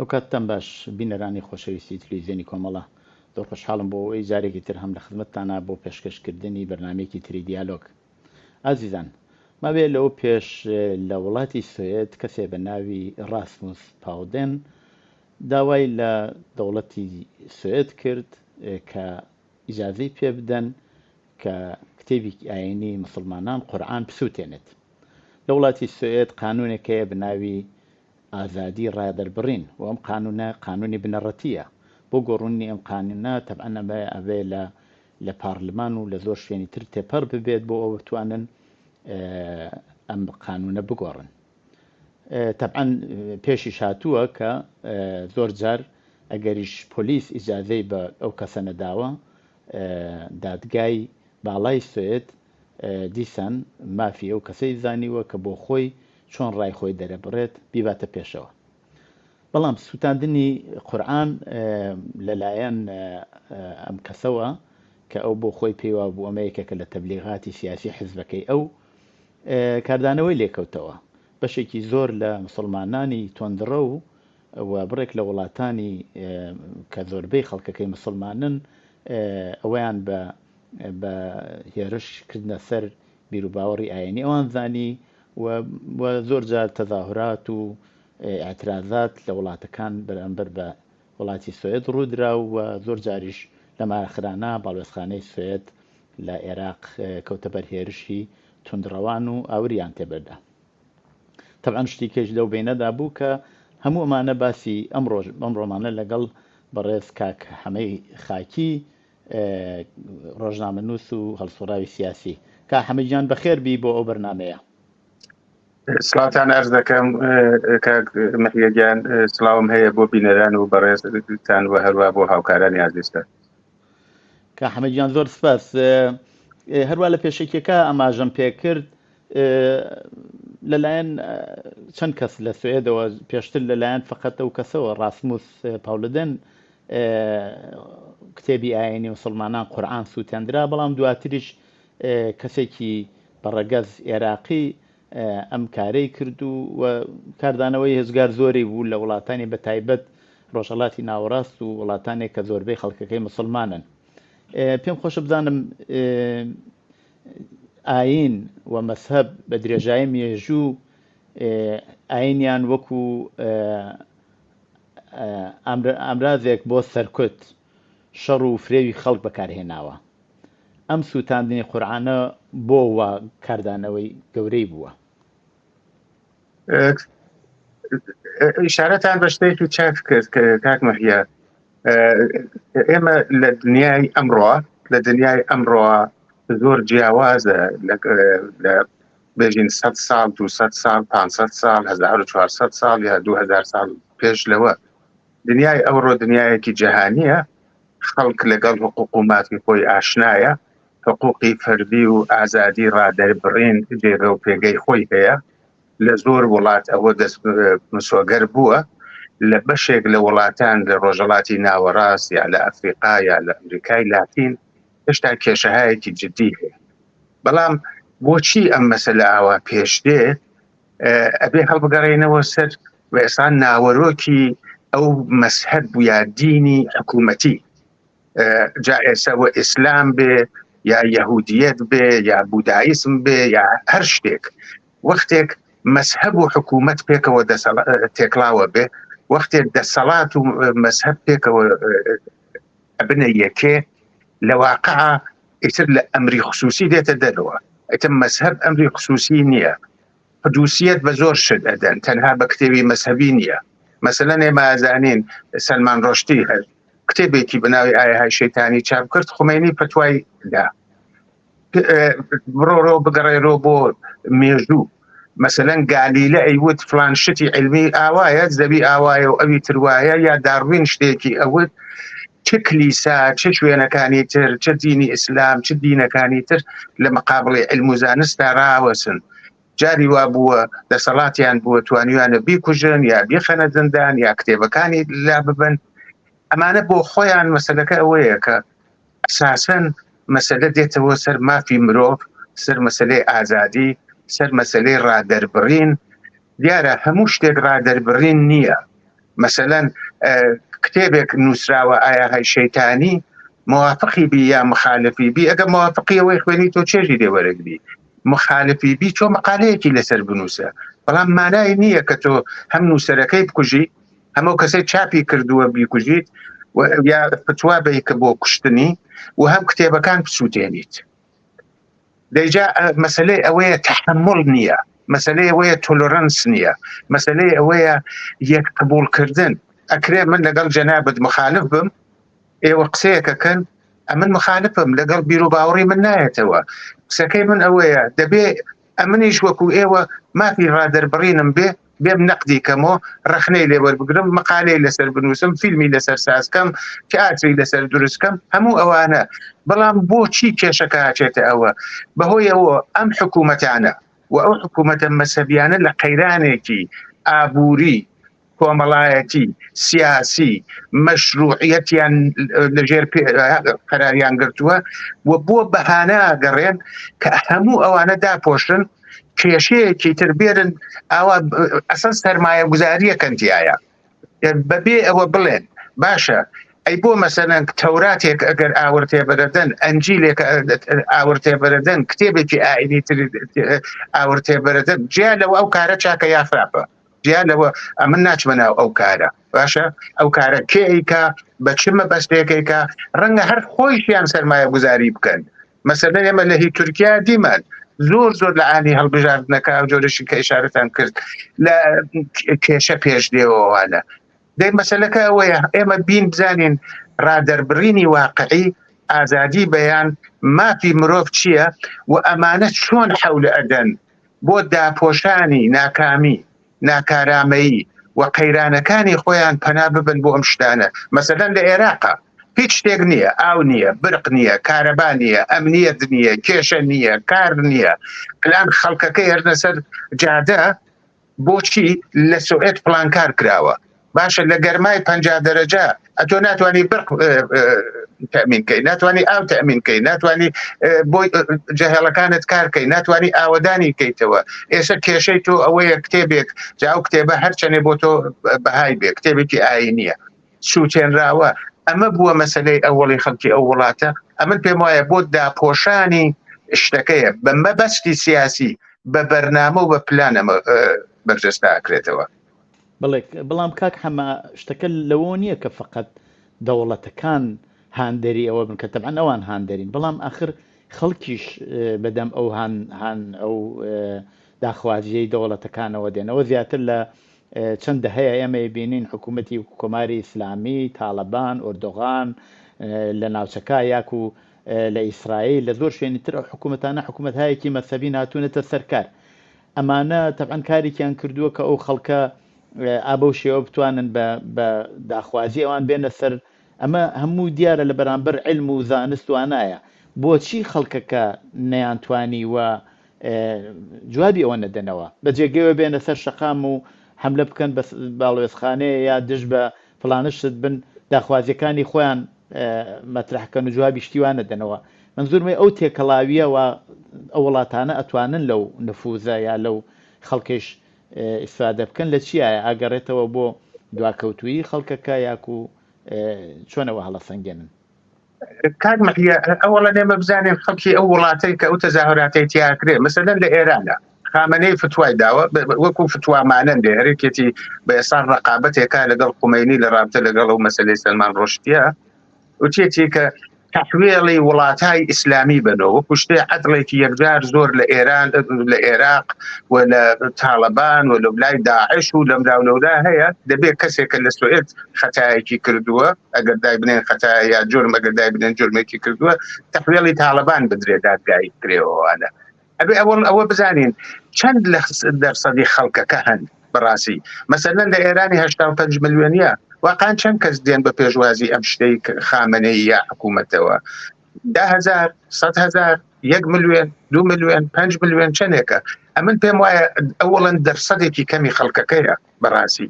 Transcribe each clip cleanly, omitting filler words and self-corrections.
ئەوکاتتان باش بینەرانی خۆشەویستی تەلەڤیزیۆنی کۆمەڵە زۆر خۆشحاڵم بۆ ئەوەی جارێکی تر هەم لە خزمەتتانە بۆ پێشکەشکردنی بەرنامەیەکی تری دیالۆگ. ئازیزان، ماوێ لەوە پێش لە وڵاتی سوێد کەسێ بە ناوی ڕاسموس پاودێن داوای لە دەوڵەتی سوێد کرد کە ئیجازەی پێ بدەن کە کتێبی ئاینی مسلمانان قورئان بسووتێنێت. لە وڵاتی سوێد قانونێکەیە بە ناوی ئازادی ڕادەربڕین و ئەم قانونە قانونی بنەڕەتیە. بۆ گۆڕونی ئەم قانونە تەبعەن ئەبێ لە پارلمان و لە زۆر شوێنی تر تێپەڕ ببێت بۆ ئەوە بتوانن ئەم قانونە بگۆڕن. تەبعەن پێشیش هاتووە کە زۆر جار ئەگەریش پۆلیس ئیجازەی بە ئەو کەسە نەداوە، دادگای باڵای سوێد دیسان مافی ئەو کەسەی زانیوە کە بۆ خۆی چۆن ڕای خۆی دەرەبڕێت بیباتە پێشەوە. بەڵام سوتاندنی قورئان لەلایەن ئەم کەسەوە کە ئەو بۆ خۆی پێیوا بوو ئەمە یەکێکە لە تەبلیغاتی سیاسی حیزبەکەی ئەو کاردانەوەی لێکەوتەوە. بەشێکی زۆر لە مسلمانانی تۆندڕە و بڕێک لە وڵاتانی کە زۆربەی خەڵکەکەی مسلمانن ئەویان بە هێرش کردنە سەر بیرروباوەڕی ئاینی ئەوان زانی و زۆر جار تەظاهرات و ئاعترازات لە وڵاتەکان بەرامبەر بە وڵاتی سوێد ڕوودرا و زۆر جاریش لە ماخرانە باڵێزخانەی سوێد لە عێراق کەوتە بەر هێرشی توندڕەوان و ئاوریان تێبەردا. تەبعەن شتێکیش لەو بینەدا بوو کە هەموو ئەمانە باسی ئەمڕۆمانە لەگەڵ بەڕێز کاک حەمەی خاکی ڕۆژنامەنووس و هەڵسوڕاوی سیاسی. کا حەمەیجان بەخێر بی بۆ ئەو بەرنامەیە. سڵاتان ئەرز دەکەم کاک مەحیەگیان، سڵاوم هەیە بۆ بینەران و بەڕێزتان و هەروە بۆ هاوکارانی ئازیزتان. کا حەمەیجان زۆر سپاس. هەروە لە پێشێکێکە ئاماژەم پێ کرد لەلایەن چەند کەس لە سوێدەوە پێشتر لەلایەن فقەت ئەو کەسەوە ڕاسموس پاولدن کتێبی ئاینی مسلمانان قورئان سووتێندرا، بەڵام دواتریش کەسێکی بەڕەگەز عێراقی ئەم کارەی کرد و کاردانەوەی هێزگار زۆری بوو لە وڵاتانی بە تایبەت ڕۆژهەڵاتی ناوەڕاست و وڵاتانێک کە زۆربەی خەڵکەکەی مسلمانن. پێم خۆشە بزانم ئاین و مەسهەب بە درێژایی مێژوو ئاینیان وەکو ئامرازێک بۆ سەرکوت شەڕ و فرێوی خەڵک بەکارهێناوە. ئەم سووتاندنی قورئانە بۆ وا کاردانەوەی گەورەی بووە. ئیشارەتان بە شتێکی چاک کرد کاک مەحیا. ئێمە لە دنیای ئەمڕۆ زۆر جیاوازە لە بێژین 100 ساڵ 200 ساڵ 500 ساڵ 1400 ساڵ یا 2000 ساڵ پێش لەوە. دنیای ئەوڕۆ دنیایەکی جەهانیە، خەڵک لەگەڵ حقوق و مافی خۆی ئاشنایە، حقوقی فەردی و ئازادی ڕادەربڕین جێگە و پێگەی خۆی هەیە. لە زۆر وڵات ئەوە دەست مسۆگەر بووە. لە بەشێک لە وڵاتان لە ڕۆژهەڵاتی ناوەڕاست یا لە ئەفریقا یا لە ئەمریکای لاتین هێشتا کێشەهایەکی جدی هەیە. بەڵام بۆچی ئەم مەسەلە ئاوا پێش دێ؟ ئەبێ هەڵبگەڕێنەوە سەر ئێستا ناوەرۆکی ئەو مەسهەب یا دینی حکوومەتی، جا ئێسەوە ئیسلام بێ یا یەهودیەت بێ یا بودایسم بێ یا هەر شتێک، وەختێک مەسهەب و حکوومەت پێکەوە تێکڵاوە بێ، وەختێک دەسەڵات و مەسهەب پێکەوە ئەبنە یەکێ، لە واقعە ئیتر لە ئەمری خصوصی دێتە دەرەوە. ئیتر مەسهەب ئەمری خصوصی نییە. قدوسیەت بە زۆر شت ئەدەن، تەنها بە کتێبی مەسهەبی نییە. مەسەلەن ئێمە ئازانین سەلمان ڕۆشتی هەر کتێبێکی بەناوی ئایەهای شەیتانی چاپ کرد، خومێنی فتوای دا بڕۆ بگەڕێرۆ بۆ مێژوو. مەسەلەن گالیلە ئەیوت فلان شتی علمی ئاوایە، زەوی ئاوایە و ئەوی تروایە، یا داروین شتێکی ئەوت. چه کلیسا، چه شوێنەکانی تر، چه دینی ئیسلام، چه دینەکانی تر لە مەقابڵی علم و زانستا ڕاوەسن. جاری وا بووە دەسەڵاتیان بووە توانیوانە بیکوژن یا بیخەنە زندان یا کتێبەکانی لا ببن. ئەمانە بۆ خۆیان مەسەلەکە ئەوەیە کە ئەساسەن مەسەلە دێتەوە سەر مافی مرۆڤ، سەر مەسەلەی ئازادی، سەر مەسەلەی ڕادەربڕین. دیارە هەموو شتێک ڕادەربڕین نییە. مثلا كتابك نووسراوە ئایا هەی شەیتانی موافقی بی یا مخالفی بی، ئەگە موافقی ئەوەی خوێنی تۆ چێژی لێوەرەگری، مخالفی بی تۆ مقالەیەکی لەسەر بنووسە، بەڵام مانای نییە کە تۆ هەم نووسەرەکەی بکوژی، هەموو کەسەی چاپی کردووە بیکوژیت یا فتوا بی کە بۆ کوشتنی و هەم کتێبەکان بسووتێنیت. دەیجا مەسەلەی ئەوەیە تەحمل نییە، مەسەلەی ئەوەیە تۆلۆرەنس نییە، مەسەلەی ئەوەیە یەک قبولکردن. ئەکرێ من لەگەڵ جەنابەت مخالف بم، ئێوە قسەیەکەکەن ئەمن مخالفم، لەگەڵ بیر و باوەڕی من نایەتەوە. قسەکەی من ئەوەیە دەبێ ئەمنیش وەکو ئێوە مافی ڕادەربڕینم بێم نەقدی کەمەوە، ڕەخنەی لێوەربگرم، مقالەی لەسەر بنووسم، فیلمی لەسەر سازکەم، تیاتری لەسەر دروستکەم، هەموو ئەوانە. بەڵام بۆچی کێشەکە هاچێتە ئەوە؟ بەهۆی ئەوە ئەم حکوومەتانە و ئەو حکوومەتە مەسەبیانە لە قەیرانێکی ئابووری، کۆمەڵایەتی، سیاسی، مەشروعیەتیان لەژێر قەراریان گرتووە و بۆ بەهانە ئەگەڕێن کە هەموو ئەوانە داپۆشن کێشەیەکی تر بێرن ئاوا ئەسەن سەرمایە گوزاریەکەنتیایە. بەبێ ئەوە بڵێن باشە ئەی بۆ مەسەلەن تەوراتێک ئەگەر ئاورتێ بەرەدەن، ئەنجیلێک ئاورتێ بەرەدەن، کتێبێکی ئاینی تر ئاورتێ بەرەدەن، جیا لەوە ئەو کارە چاکە یا خراپە، جیا لەوە ئەمن ناچمە ناو ئەو کارە. باشە ئەو کارە کێیکە بە چ مەبەستێکێکە، ڕەنگە هەر خۆیشیان سەرمایە گوزاری بکەن. مەسەلەن ئێمە لە هی تورکیا دیمان زۆر لە ئانی هەڵبژاردنەکە ئەو جۆرەشی کە ئیشارەتان کرد لە کێشە پێش دێوەوانە. دەی مەسەلەکە ئەوەیە ئێمە بین بزانین ڕادەربڕینی واقعی، ئازادی بەیان، مافی مرۆڤ چییە و ئەمانە چۆن حەولە ئەدەن بۆ داپۆشانی ناکامی، ناکارامەیی و قەیرانەکانی خۆیان پەنا ببن بۆ ئەم شتانە. مەسەلەن لە عێراقا هیچ شتێک نییە، ئاو نییە، برق نییە، کارەبا نییە، ئەمنیەت نییە، کێشە نییە، کار نییە، پلان خەڵکەکەی هەرنە سەر جادە. بۆچی؟ لە سوئێت پلانکار کراوە. باشە لە گەرمای 50 دەرەجە ئەتۆ ناتوانانی برق تەمینکەی، ناتوانانی ئاو تەمینکەی، ناتوانانی بۆی جەهێڵەکانت کارکەی، ناتوانانی ئاوەدانی کەیتەوە. ئێستا کێشەی تۆ ئەوەیە کتێبێک جا ئەو کتێبە هەرچەنێ بۆ تۆ بەهای بێ، کتێبێکی ئاینیە سووتێنراوە. ئەمە بووە مەسەلەی ئەوڵی خەڵکی ئەو وڵاتە. ئەمن پێم وایە بۆ داپۆشانی شتەکەیە بە مەبەستی سیاسی، بە بەرنامە و بە پلانەمە بەرجەستا ئەکرێتەوە. بەڵام کاک هەمە شتەکە لەوە نییە کە فقط دەوڵەتەکان هاندەری ئەوە بن کە تەبعەن ئەوان هاندەرین، بەڵام ئاخر خەڵکیش بەدەم ئەو ئەو داخوازیەی دەوڵەتەکانەوە دێنەوە. زیاتر لە چەند دەهەیە ئێمە بینین حکوومەتی کۆماری ئیسلامی، تاالبان، ئۆردۆغان لە ناوچەکە یاکو لە ئیسرائیل، لە زۆر شوێنی تر ئەو حکوومەتانە حکوومەتهایەکی مەسەبی هاتوونەتە سەرکار. ئەمانە تەبعەن کارێکیان کردووە کە ئەو خەڵکە ئابە و شێوە بتوانن بە داخوازی ئەوان بێنە سەر. ئەمە هەموو دیارە لە بەرامبەر علم و زانست وانایە. بۆچی خەڵکەکە نەیانتوانی و جوابی ئەوە نەدەنەوە، بەجێگەوە بێنە سەر شەقام و حملە بکەن بە باڵێزخانەیە یا دژ بە فڵانشت بن، داخوازیەکانی خۆیان مەترحکەن و جوابی شتیوان نەدەنەوە. منزورمەی ئەو تێکەڵاویە و ئەو وڵاتانە ئەتوانن لەو نفوزە یا لەو خەڵکیش ئیسفادە بکەن لە چیایە؟ ئاگەڕێتەوە بۆ دواکەوتویی خەڵکەکە یاکو چۆنەوە هەڵە سەنگێنن؟ کاک مەحیە ئەوەڵە نێمە بزانێن خەڵکی ئەو وڵاتەی کە ئەو تەزاهوراتی تیاکرێ، مەسەلەن لە ئێرانە خامنەی فتوای داوە وەکو فتوامانەندێ هەرێکێتی بە ئێسان ڕقابەتێکا لەگەڵ خومەینی لە رابطە لەگەڵ ئەو مەسەلەی سەلمان ڕۆشتیە وتێتی کە تحویلی وڵاتای ئیسلامی بنەوە، وەکو شتێ عەدڵێکی یەکجار زۆر لە ئێران، لە عێراق و لە تاالبان و لە لای داعش و لەم راولەودا هەیە. دەبێت کەسێکە لە سوئێت خەتایەکی کردووە، ئەگەر دای بنێن خەتای یا جرم، ئەگەر دای بنێن جرمێکی کردووە، تحویلی تاالبان بدرێت دادگایی کرێەوەوانە. ئەبێ ئەوە بزانین چەند لە دەرسەدی خەڵکەکە هەن بەڕاستی. مەسەلەن لە ئێرانی 85 ملیۆنیە، واقعا چەند کەس دێن بە پێشوازی ئەم شتەی خامنەی یا حکوومەتەوە؟ 10,000 100,000 1 ملیۆن 2 ملیۆن 5 ملیۆن چەندێکە؟ ئەمن پێم وایە ئەوڵەن دەرسەدێکی کەمی خەڵکەکەیە بەڕاستی،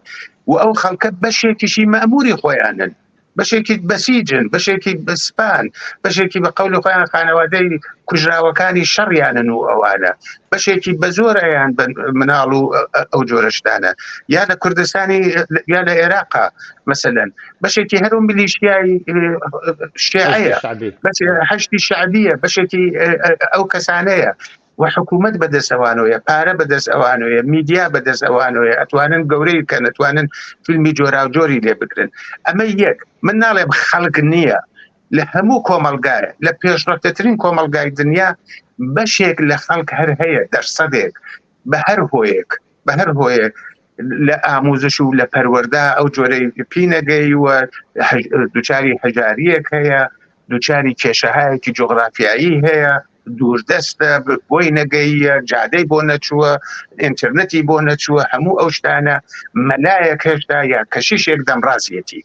و ئەو خەڵکە بەشێکیشی مەموری خۆیانن. بەشێکی بەسیجن، بەشێکی بەسپان، بەشێکی بە قەول خۆیان خانەوادەی کوژراوەکانی شەڕیانن و ئەوانە، بەشێکی بە زۆرەیان مناڵ و ئەو جۆرەشتانە، یا لە کوردستانی یا لە عێراقا مەسەلەن، بەشێکی هەرو میلیشیای شیعەیە، هەشتی شعبیە، بەشێکی ئەو کەسانەیە و حکوومەت بەدەست ئەوانەیە، پارە بەدەست ئەوانەیە، میدیا بەدەست ئەوانەیە، ئەتوانن گەورەی کە نەتوانن فیلمی جۆرا و جۆری لێ بکرن. ئەمە یەک. من ناڵێم خەڵک نییە، لە هەموو کۆمەلگایە، لە پێشڕەتەترین کۆمەلگای دنیا بەشێک لە خەڵک هەر هەیە، دەرسەدێک بە هەر هۆیەک لە ئاموزش و لە پەروەردا ئەو جۆرەی پینەگەی و دووچاری هەژاریەک هەیە، دووچاری کێشەهایەکی جۆغرافیایی هەیە، دووردەستە، بۆی نەگەیە، جادەی بۆ نەچووە، ئینترنەتی بۆ نەچووە، هەموو ئەو شتانە مەلایەک هێشتا یا کەشیشێک دەمڕاستیەتی.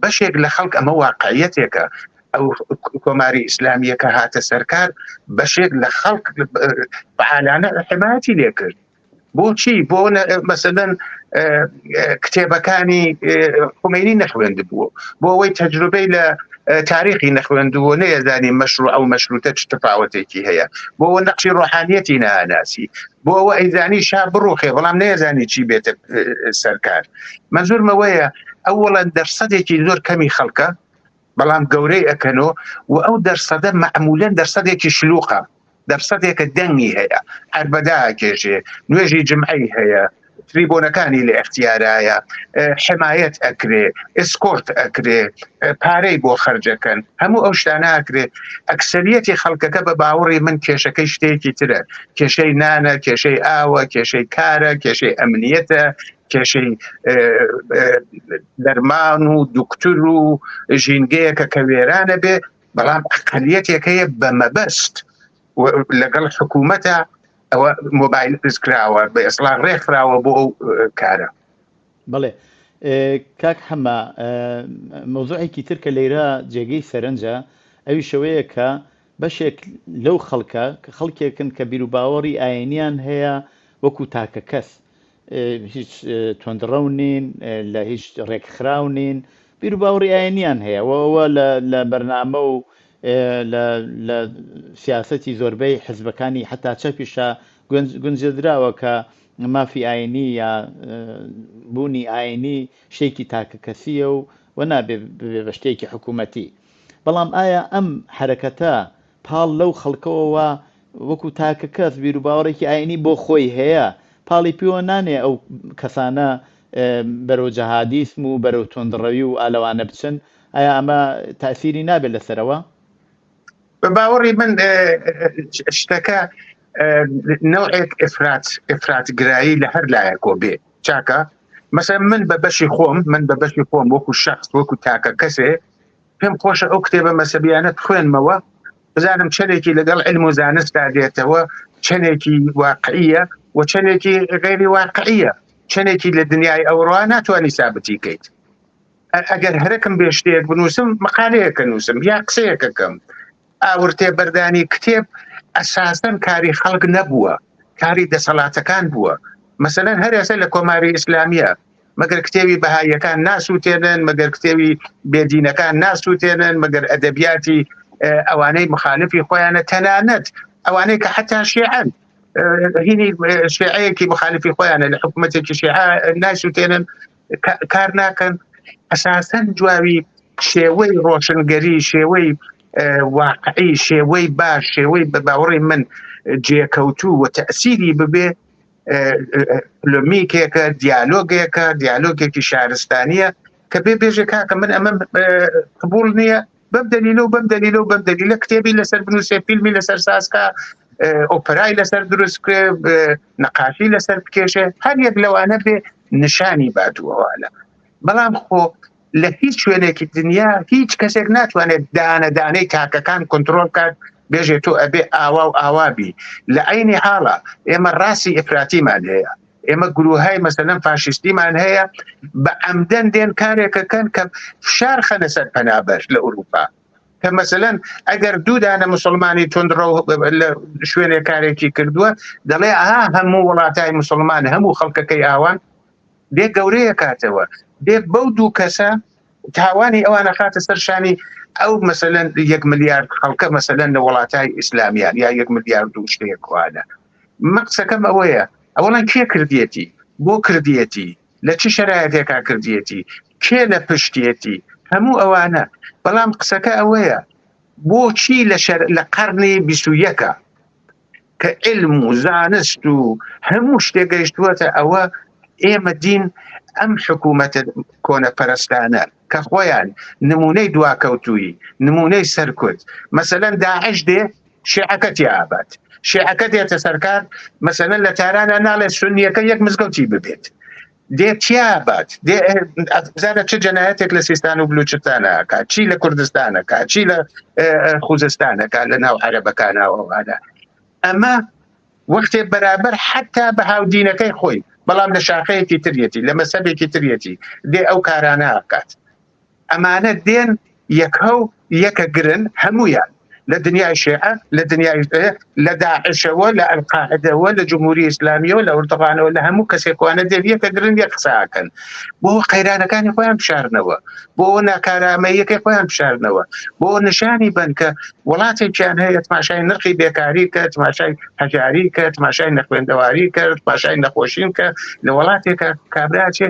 بەشێک لە خەڵک ئەمە واقعیەتێکە. ئەو کۆماری ئیسلامیە کە هاتە سەرکار بەشێک لە خەڵک بەعالانە حمایەتی لێ کرد. بۆچی؟ بۆ مەسەلەن کتێبەکانی خمینی نەخوێند بووە، بۆ ئەوەی تەجروبەی لە تاریخی نەخوێندووە، نەیەزانی مەشروع ئەو مەشروتە چ تفاوتێکی هەیە، بۆ ئەوە نەقشی ڕۆحانیەتی ناناسی، بۆ ئەوە ئەیزانی شا بڕوخێ بەڵام نەیەزانی چی بێتە سەرکار. مەنزورمەوەیە ئەوەڵەن دەرسەدێکی زۆر کەمی خەڵکە بەڵام گەورەی ئەکەنەوە و ئەو دەرسەدە معمولەن دەرسەدێکی شلوقە، دەرسەدێکە دەنگی هەیە، عەربەدا کێشێ، نوێژی جمعی هەیە، تریبۆنەکانی لە اختیارایە، حمایەت ئەکرێ، ئسکۆرت ئەکرێ، پارەی بۆ خەرجەکەن، هەموو ئەو شتانە ئەکرێ. ئەکسەریەتی خەڵکەکە بە باوەڕی من کێشەکەی شتێکی ترە، کێشەی نانە، کێشەی ئاوە، کێشەی کارە، کێشەی ئەمنیەتە، کێشەی دەرمان و دوکتور و ژینگەیەکە کە وێرانە بێ، بەڵام ئەقەلیەتێکەیە بە مەبەست لەگەڵ حکوومەتە ئەوە مۆبایل دزکراوە، بە ئێسلاح ڕێکخراوە بۆ ئەو کارە. بەڵێ کاک حەما، مەوزوعێکی تر کە لێرە جێگەی سەرنجە ئەوی شەوەیە کە بەشێک لەو خەڵکە کە خەڵکێکن کە بیر و باوەڕی ئاینیان هەیە وەکو تاکە کەس، هیچ تۆندڕەو نین، لە هیچ ڕێکخراو نین، بیر و باوەڕی ئاینیان هەیە و ئەوە لە بەرنامە و لە سیاسەتی زۆربەی حزبەکانی حتا چەپیشە گونجێدراوە کە مافی ئاینی یا بوونی ئاینی شتێکی تاکە کەسیە و نابێ ببێ بە شتێکی حکوومەتی. بەڵام ئایا ئەم حرەکەتە پاڵ لەو خەڵکەوە وەکو تاکە کەس بیر و باوەڕێکی ئاینی بۆ خۆی هەیە، پاڵی پیوە نانێ ئەو کەسانە بەرەو جەهادیسم و بەرەو تۆندڕەوی و ئالەوانە بچن؟ ئایا ئەمە تاسیری نابێت لەسەرەوە؟ بە باوەڕی من شتەکە نوعێک ئفراتگرایی لە هەر لایەکۆ بێ. چاکە مەسەڵەن من بە بەشی خۆم وەکو شەخص وەکو تاکە کەسێ پێم خۆشە ئەو کتێبە مەسەبیانە بخوێنمەوە، بزانم چەندێکی لەگەڵ علم و زانستا دێتەوە، چەندێکی واقعیە و چەندێکی غێری واقعیە، چەندێکی لە دنیای ئەوڕۆ ناتوانانی سابتی کەیت. ئەگەر هەرەکەم بێ شتێک بنووسم، مقالەیەکە نووسم یا قسەیەکەکەم. ئاورتێ بەردانی کتێب ئەساسەن کاری خەڵک نەبووە، کاری دەسەڵاتەکان بووە. مەسەلەن هەر ئێستا لە کۆماری ئیسلامیە مەگەر کتێبی بەهاییەکان ناسووتێنن، مەگەر کتێبی بێدینەکان ناسووتێنن، مەگەر ئەدەبیاتی ئەوانەی مخالفی خۆیانە، تەنانەت ئەوانەی کە حتا شیعەن، هینی شیعەیەکی مخالفی خۆیانە لە حکوومەتێکی شیعە ناسووتێنن، کار ناکەن. ئەساسەن جواوی شێوەی ڕۆشنگەری، شێوەی واقعی، شێوەی باش، شێوەی بە باوەڕی من جێکەوتوو و تەسیری ببێ پلۆمیکێکە، دیالۆگێکی شارستانیە کە بێ بێژێ کاکە من ئەمە قبول نییە، بەم دەلیلە و بەم دەلیلە و بەم دەلیلە کتێبی لەسەر بنووسێ، فیلمی لەسەر سازکە، ئۆپەرای لەسەر دروستکرێ، نەقاشی لەسەر بکێشێ، هەر یەک لەوانە بێ نیشانی باتووەوانە. بەڵام خۆ لە هیچ شوێنێکی دنیا هیچ کەسێک ناتوانێت دانەدانەی تاکەکان کۆنتڕۆڵ بکات بێژێت تۆ ئەبێ ئاوا و ئاوابی. لە عینی حاڵە ئێمە ڕاستی ئفراتیمان هەیە، ئێمە گروههای مەسەلەن فاشیستیمان هەیە، بە عەمدەن دێن کارێکەکەن کە فشار خەنە سەر پەنابەر لە ئوروپا، کە مەسەلەن ئەگەر دوو دانە موسڵمانی تۆندڕە لە شوێنێک کارێکی کردووە، دەڵێ ئاها هەموو وڵاتای موسڵمان، هەموو خەڵکەکەی ئاوان، بێ گەورەیە کاتەوە، بێ بەو دوو کەسە تاوانی ئەوانە خاتە سەرشانی ئەو مەسەلەن 1 ملیارد خەڵکە مەسەلەن لە وڵاتای ئیسلامیان یا 1 ملیارد و شتێکوانە. مەقسەکەم ئەوەیە ئەوڵان کێ کردیەتی، بۆ کردیەتی، لە چ شەرایەتێکا کردیەتی، کێ لە پشتیەتی، هەموو ئەوانە. بەڵام قسەکە ئەوەیە بۆچی لە قەرنی 21ەکە کە علم و زانست و هەموو شتێک گەیشتووەتە ئەوە ئێمە دین ئەم حکوومەتە کۆنەپەرستانە کە خۆیان نمونەی دواکەوتووی، نمونەی سەرکوت، مەسەلەن داعش دێ شیعەکە تیابەت، شیعەکە دێتە سەرکار، مەسەلەن لە تارانە ناڵێت سونیەکە 1 مزگەوتی ببێت، دێت تیابەت، بزانە چه جەنایەتێک لە سیستان و بلوچستانەکە، چی لە کوردستانەکە، چی لە خوزستانەکە لە ناو عەرەبەکانەوەوانە. ئەمە وەختێ بەرابەر حتا بە هاودینەکەی خۆی، بەڵام لە شاخەیەکی ترێتی، لە مەسەبێکی ترێتی دێ ئەو کارانە ئاکات. ئەمانە دێن یەکە گرن هەمویان لە دنیای شیعە، لە دنیای لە داعشەوە، لە ئەلقاعدەوە، لە جمهوری ئیسلامیەوە، لە ئوردوغانەوە، لە هەموو کەسێکوانە دێن یەکە گرن یەک قساکەن، بۆ قەیرانەکانی خۆیان بشارنەوە، بۆ ناکارامەیەکی خۆیان بشارنەوە، بۆ نیشانی بن کە وڵاتێکیان هەیە تماشای نرخی بێکاری کرد، تماشای هەژاری کرد، تماشای نەخوێندەواری کرد، تماشای نەخۆشین کە لە وڵاتێکە کابراچێ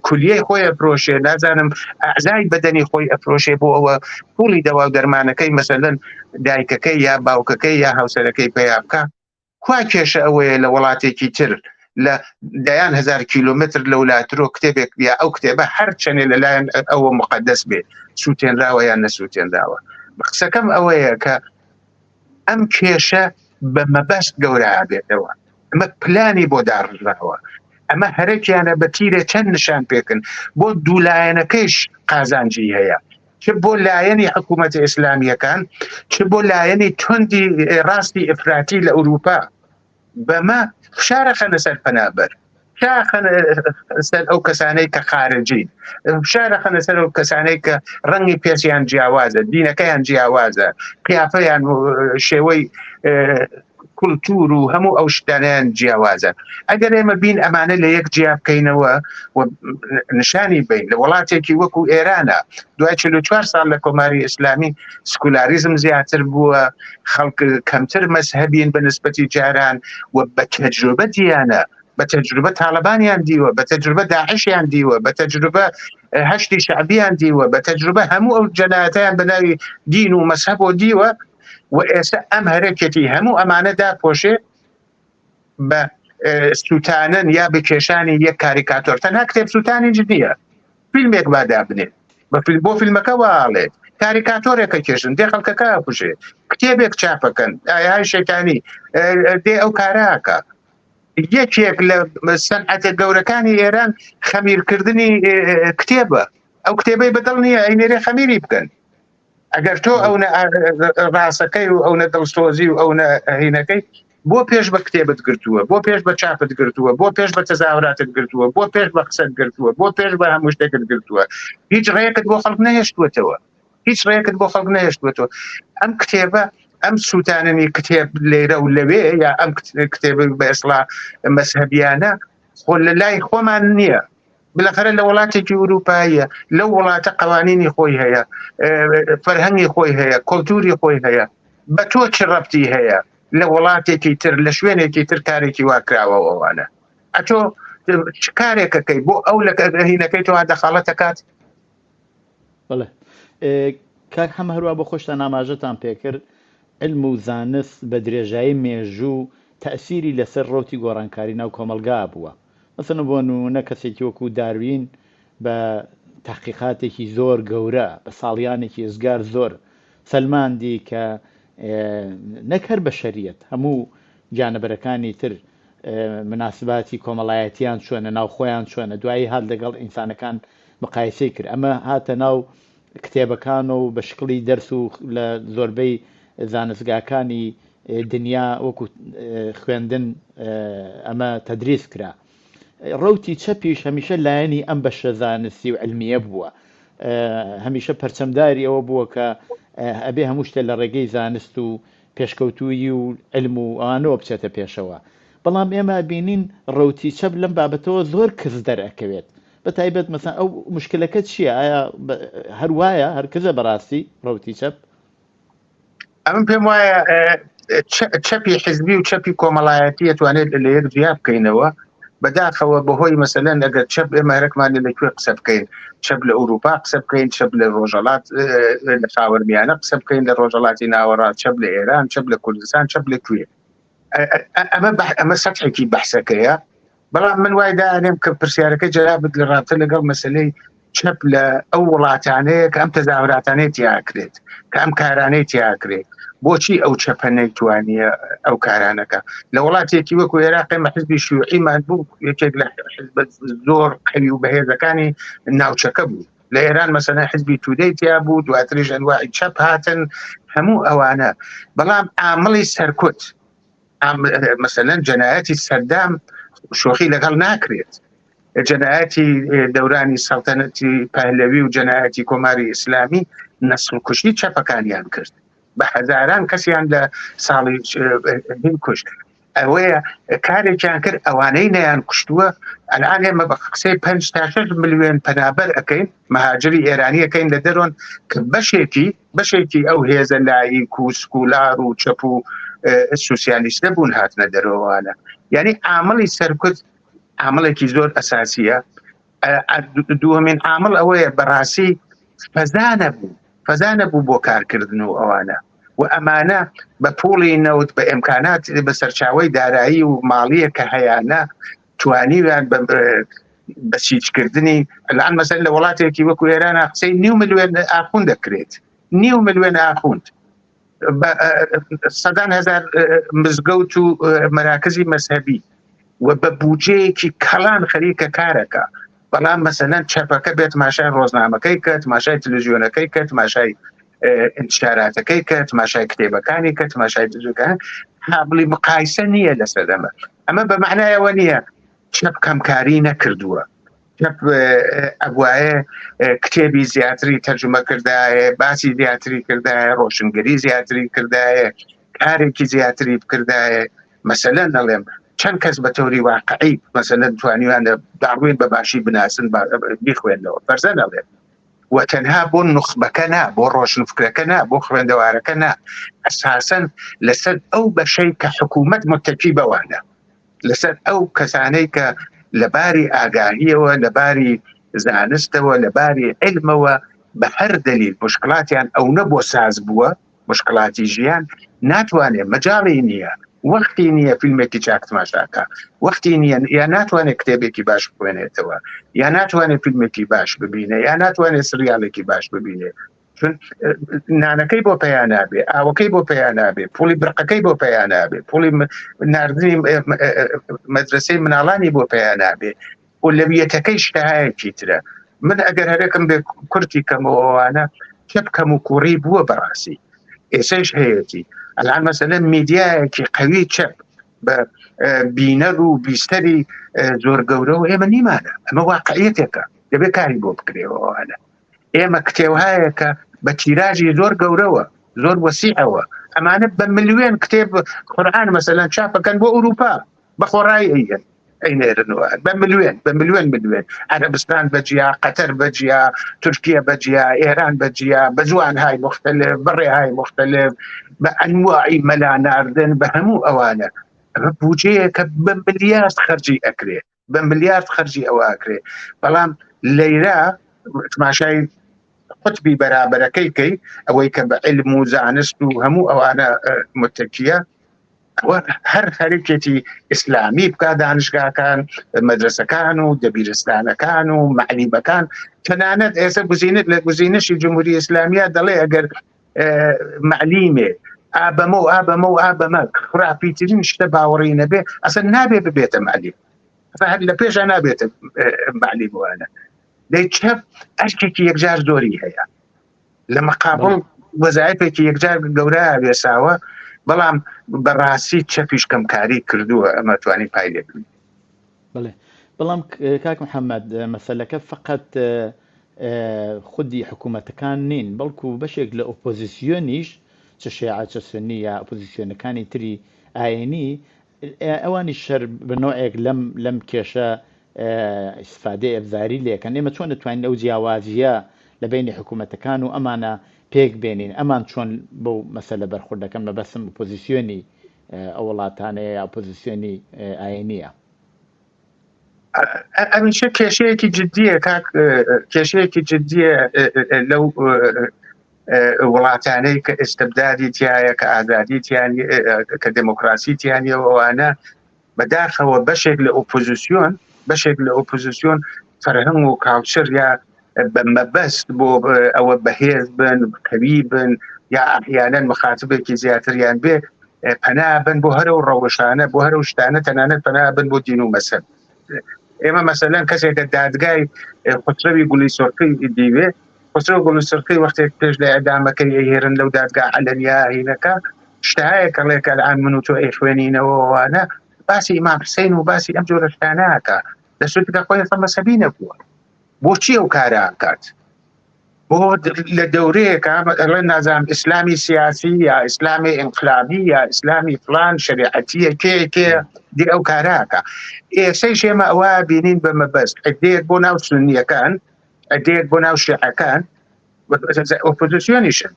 کولیەی خۆی ئەفرۆشێ، نازانم ئەعزای بەدەنی خۆی ئەفرۆشێ بۆ ئەوە پوڵی دەوا و دەرمانەکەی مەسەلەن دایکەکەی یا باوکەکەی یا هاوسەرەکەی پێیا بکە. کوا کێشە ئەوەیە لە وڵاتێکی تر لە دەیان 1000 کیلومتر لەولاترۆ کتێبێک یا ئەو کتێبە هەر چەنێ لەلایەن ئەوە مقدس بێت، سووتێنراوە یان نەسووتێنراوە. قسەکەم ئەوەیە کە ئەم کێشە بە مەبەست گەورە بێتەوە، ئەمە پلانی بۆ داڕژراوە، ئەمە هەرێکیانە بە تیرێ چەند نیشان پێکن بۆ دوولایەنەکەیش قازانجی هەیە، چ بۆ لایەنی حکوومەتی ئیسلامیەکان، چ بۆ لایەنی توندی ڕاستی ئفراتی لە ئەوروپا. بەمە فشارە خەنە سەر پەنابەر، سەر ئەو کەسانەی کە خارجین، فشارە خەنە سەر ئەو کەسانەی کە ڕەنگی پێچیان جیاوازە، دینەکەیان جیاوازە، قیافەیان شێوەی کولتور و هەموو ئەو شتانیان جیاوازە. ئەگەر ئێمە بین ئەمانە لە یەک جیا بکەینەوە و نیشانی بین لە وڵاتێکی وەکو ئێرانە دوای 44 ساڵ لە کۆماری ئیسلامی سکولاریزم زیاتر بووە، خەڵک کەمتر مەذهبین بە نسبەتی جاران و بە تەجروبە دیانە، بە تەجروبە تاڵەبانیان دیوە، بە تەجروبە داعشیان دیوە، بە تەجروبە هەشتی شعبیان دیوە، بە تەجروبە هەموو ئەو جەنایەتیان بە ناوی دین و مەذهب و دیوە. و ئێستا ئەم هەرێکێتی هەموو ئەمانەدا پۆشێ بە سووتانن یا بە کێشانی یەک کاریکاتۆر. تەنها کتێب سووتانی نییە، فیلمێک بادا بنێت بۆ فیلمەکە واڵێت، کاریکاتۆرێکە کێشن دێ خەڵکەکە پوشێ، کتێبێک چاپەکەن ئاهای شێتانی دێ ئەو کاراکە. یەکێک لە سەنعەتە گەورەکانی ئێران خەمیرکردنی کتێبە، ئەو کتێبەی بەدڵ نییە ئەینێرێ خەمیری بکەن. ئەگەر تۆ ئەو ڕاستەکەی و ئەو نەدڵسۆزی و ئەو هینەکەی بۆ پێش بە کتێبت گرتووە، بۆ پێش بە چاپت گرتووە، بۆ پێش بە تەزاوراتت گرتووە، بۆ پێش بە قسەت گرتووە، بۆ پێش بە هەموو شتێکت گرتووە، هیچ ڕێیەکت بۆ خەڵک نەهێشتووەتەوە، هیچ ڕێیەکت بۆ خەڵک نەهێشتووەتەوە. ئەم کتێبە ئەم سووتاننی کتێب لێرە و لەوێ یا ئەم کتێب بە ئێسڵا مەذهبیانە خۆ لە لای خۆمان نییە، بالاخره لە وڵاتێکی ئوروپاییە، لەو وڵاتە قوانینی خۆی هەیە، فەرهەنگی خۆی هەیە، کۆلتوری خۆی هەیە. بە تۆ چ ڕەبتی هەیە لە وڵاتێکی تر لە شوێنێکی تر کارێکی واکراوەوانە؟ ئەتۆ چ کارێکەکەی بۆ ئەو لە هینەکەی تۆ دەخەڵەتە کات؟ بڵێ کاک هەم هەروە بۆ خۆشتان ئاماژەتان پێکرد علم و زانست بە درێژایی مێژوو تەئسیری لەسەر ڕۆتی گۆڕانکاری ناو کۆمەلگا بووە. مثلا بۆ نمونە کەسێکی وەکو داروین بە تحقیقاتێکی زۆر گەورە بە ساڵیانێکی ئێزگار زۆر سەلماندی کە نەکەر بە شەریەت هەموو گیانەبەرەکانی تر مناسباتی کۆمەڵایەتیان چۆنە، ناو خۆیان چۆنە، دوایی هات لەگەڵ ئینسانەکان مقایسەی کرد. ئەمە هاتە ناو کتێبەکان و بە شکلی دەرس و لە زۆربەی زانستگاکانی دنیا وەکو خوێندن ئەمە تەدریس کرا. ڕوتی چەپیش هەمیشە لایەنی ئەم بەشە زانستی و علمیە بووە، هەمیشە پەرچەمداری ئەوە بووە کە ئەبێ هەموو شتێک لە ڕێگەی زانست و پێشکەوتووی و علم و ئەوانەوە بچێتە پێشەوە. بەڵام ئێمە بینین ڕوتی چەپ لەم بابەتەوە زۆر کەس دەرەکەوێت، بەتایبەت مەسەن ئەو مشکلەکە چییە؟ ئایا هەروایە هەرکەزە بەڕاستی ڕەوتی چەپ؟ ئەمن پێم وایە چەپی حزبی و چەپی کۆمەڵایەتی ئەتوانێت لە یەک جیا بکەینەوە بەداخەوە بەهۆی مەسەلەن ئەگەر چەپ ئێمە هەرێکمانە لەکوێ قسە بکەین، چەپ لە ئەوروپا قسە بکەین، چەپ لە ڕۆژهەڵات لە خاوەرمیانە قسە بکەین، لە ڕۆژهەڵاتی ناوەڕاست چەپ لە ئێران، چەپ لە کوردستان، چەپ لەکوێ. ئەمە سەتحێکی بەحسەکەیە. بەڵام من وای دانێم کە پرسیارەکە جەرابت لە ڕابطە لەگەڵ مەسلەی چەپ لە ئەو وڵاتانەیە کە ئەم تەزاوراتانەی تیاکرێت، کە ئەم کارانەی تیاکرێت، بۆچی ئەو چەپە نەیتوانیە ئەو کارانەکە؟ لە وڵاتێکی وەکو عێراق ئێمە حزبی شیوعیمان بوو، یەکێک لە حزب زۆر قەوی و بەهێزەکانی ناوچەکە بوو. لە ئێران مەسەلەن حزبی تودەی تیا بوو، دواتریش ئەنواعی چەپ هاتن، هەموو ئەوانە. بەڵام عامڵی سەرکوت مەسەلەن جەنایەتی سەدام شۆخی لەگەڵ ناکرێت، جەنایەتی دەورانی سەڵتەنەتی پەهلەوی و جەنایەتی کۆماری ئیسلامی نەسڵ کوشتی چەپەکانیان کرد، بە هەزاران کەسیان لە ساڵی هین کوشت. ئەوەیە کارێکیان کرد، ئەوانەی نەیان کوشتووە. ئەلان ئێمە بە قسەی 5 تا 6 ملیۆن پەنابەر ئەەکەین، مەهاجری ئێرانی ئەەکەین لە دەرۆن کە بەشێکی ئەو هێزە لایک و سکولار و چەپ و سوسیالیستە بوون هاتنە دەرەوەوانە. یعنی عامڵی سەرکوت عامڵێکی زۆر ئەساسیە. دووەمین عامڵ ئەوەیە بەڕاستی فەزانە بوو بۆ کارکردن و ئەوانە، و ئەمانە بە پوڵی نەوت بە ئیمکانات بە سەرچاوی دارایی و ماڵیە کە هەیەە توانیویان بە سیچکردنی. الان مەسەن لە وڵاتێکی وەکو ئێرانە قسەی 9 ملیۆن ئاخوون دەکرێت، 9 ملیۆن ئاخوند، سەدان هەزار مزگەوت و مەراکزی مەذهبی و بە بودجەیەکی کەڵان خەریکە کارەکە. بەڵام مەسەلەن چەپەکە بێت ماشای ڕۆژنامەکەی کە، ماشای تەلەڤیزیۆنەکەی کە، ماشای انتشاراتەکەی کە، ماشای کتێبەکانی کە، ماشای دزوەکان، هابڵی مقایسە نییە لەسەر ئەمە. ئەمە بە معنایەوە نییە چەپ کەمکاری نەکردووە، چەپ ئەوایە کتێبی زیاتری تەرجمە کردایە، باسی زیاتری کردایە، ڕۆشنگری زیاتری کردایە، کارێکی زیاتری بکردایە. مەسەلەن دەڵێم چەند کەس بە تەوری واقعی مەسەلەن توانیوانە داڕوین بە باشی بناسن بیخوێنەوە، فەرزە دەڵێم، و تەنها بۆ نخبەکە نا، بۆ ڕۆشنفکرەکە نا، بۆ خوێندەوارەکە نا، ئەساسەن لەسەر ئەو بەشەی کە حکوومەت متەکی بەوانە، لەسەر ئەو کەسانەی کە لەباری ئاگاهیەوە، لەباری زانستەوە، لەباری علمەوە بە هەر دلیل مشکلاتیان ئەو نەبووە ساز بووە، مشکلاتی ژیان ناتوانێت، مەجاڵی نییە، وەختی نییە فیلمێکی چاک تماشاکە، وەختی نییە، یا ناتوانێت کتێبێکی باش بخوێنێتەوە، یا ناتوانێت فیلمێکی باش ببینێ، یا ناتوانێت سریالێکی باش ببینێ، چون نانەکەی بۆ پێیان نابێ، ئاوەکەی بۆ پێیان نابێ، پوڵی برقەکەی بۆ پێیان نابێ، پوڵی ناردنی مەدرسەی مناڵانی بۆ پێیان نابێ، و لەویەتەکەی شتهایەکی ترە. من ئەگەر هەرێکم بێ کورتی کەمەوەوانە چەپ کەم و کوڕی بووە بەڕاستی، ئێسەش هەیەی. الان مەسەلەن میدیایەکی قەوی چەپ بە بینەر و بیستەری زۆر گەورە و ئێمە نیمانە، ئەمە واقعیەتێکە، دەبێت کاری بۆ بکرێەوەوانە. ئێمە کتێوهایە کە بە تیراژی زۆر گەورەوە، زۆر وەسیعەوە، ئەمانە بە ملیۆن کتێب قورئان مەسەلەن چاپەکەن بۆ ئەوروپا بە خۆڕایی ئەینێرنەوە، بە ملیۆن عەرەبستان بەجیا، قەتەر بەجیا، تورکیە بەجیا، ئێران بەجیا، بە جوانهای مختلف، بەڕێهای مختلف، بە ئەنواعی مەلا ناردن، بە هەموو ئەوانە. ئەمە بودجەیە کە بە ملیارد خەرجی ئەکرێ، بە ملیارد خەرجی ئەوە ئەکرێ. بەڵام لەیرا تماشای قوتبی بەرابەرەکەی کەی، ئەوەی کە بە علم و زانست و هەموو ئەوانە متەکیە، هەر خەریکێتی ئیسلامی بکە، دانشگاکان، مەدرسەکان و دەبیرستانەکان و معلیمەکان، تەنانەت ئێستا گوزینت لە گوزینشی جمهوری ئیسلامیە دەڵێ ئەگەر معلیمێ ئابەمە و ئابەمە خراپیترین شتە باوەڕی نەبێ، ئەسەن نابێ ببێتە معلیم، هەر لە پێشە نابێتە معلیم وانە. دەی چەپ ئەرکێکی یەکجار زۆری هەیە، لە مەقابڵ وەزایفێکی یەکجار گەورەیە بێساوە، بەڵام بەڕاستی چەپیش کەمکاری کردووە، ئەمە توانی پای لێ بکەین. بەڵێ، بەڵام کاک محەممەد مەسەلەکە فقط خودی حکوومەتەکان نین، بەڵکو بەشێک لە ئۆپۆزیسیۆنیش، چه شیعە چه سنی یا ئۆپۆزیسیۆنەکانی تری ئاینی، ئەوانی شەر بنۆعێک لەم کێشە استفادەی ئەبزاری لێکەن. ئێمە چۆن دەتوانین ئەو جیاوازیە لە بینی حکوومەتەکان و ئەمانە پێک بێنین، ئەمان چۆن بەو مەسەلە بەرخوردەکەن مەبەستم ئۆپۆزیسیۆنی ئەو وڵاتانەیە یا ئۆپۆزیسیۆنی ئاینیە. ئەمیشە کێشەیەکی جددیە کێشەیەکی جددیە لەو وڵاتانەی کە ئێستبدادی تایە، کە ئازادی تیانی، کە دموکراسی تیانیەوەوانە بەداخەوە بەشێک لە ئۆپۆزیسیۆن فەرهەنگ و کاڵچر یا مەبەست بۆ ئەوە بەهێز بن، قەوی بن، یا ئەحیانەن مخاتبێکی زیاتریان بێ پەنا بن بۆ هەرە و ڕەوشانە، بۆ هەرە شتانە، تەنانەت پەنا بن بۆ دین و مەسەب. ئێمە مەسەلەن کەسێکە دادگای خوترەوی گوڵی سۆرقی دیوێ، خسرۆ گوڵی سۆرقی وەختێک پێش لە ئەدامەکەی ئەهێرن لەو دادگا عەلەنیا هینەکە شتایە کەڵێکە الان من و تۆ ئەیخوێنینەوەوانە باسی ئیمام حوسێن و باسی ئەم جۆرە شتانەکە دەسووتکە خۆی مەسەبی نەبووە. بۆچی ئەو کارە ئەکات؟ بۆ لە دەورەیەکە ئەڵێن نازانم ئیسلامی سیاسی یا ئیسلامی ئینقلابی یا ئیسلامی فلان شریعەتیە کێ دی ئەو کاراکە. ئێسەی شێمە ئەوە بینین بە مەبەست ئەدێت بۆ ناو سونیەکان، ئەدێت بۆ ناو شیعەکان، ئۆپۆزیسیۆنیشن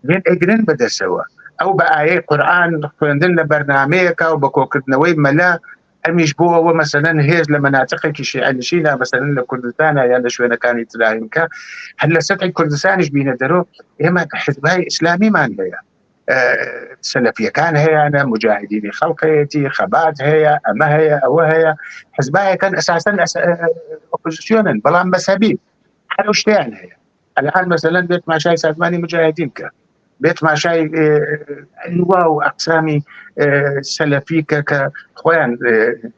بێن ئەگرن بەدەسەوە. ئەو بە ئایەی قورئان خوێندن لە بەرنامەیەکە و بە کۆکردنەوەی مەلا ئەمیش بۆ ئەوە مەسەلەن هێز لە مەناتقێکی شیعەنشینە مەسەلەن لە کوردستانە یا لە شوێنەکانی تراهینکە هەر لە سەتحی کوردستانیش بینە دەرۆ ئێمە حزبای ئیسلامیمان هەیە، سەلەفیەکان هەیەە، مجاهدینی خەڵقەتی خەبات هەیە، ئەمە هەیە، ئەوە هەیە، حزبایەکەن ئەساسەن ئۆپۆزیسیۆنن بەڵام بەسەبی هەر شتیان هەیە. الان مەسەلەن بێت ماشای سازمانی مجاهدین کە بێت ماشای ئەنوا و ئەقسامی سەلەفی کە خۆیان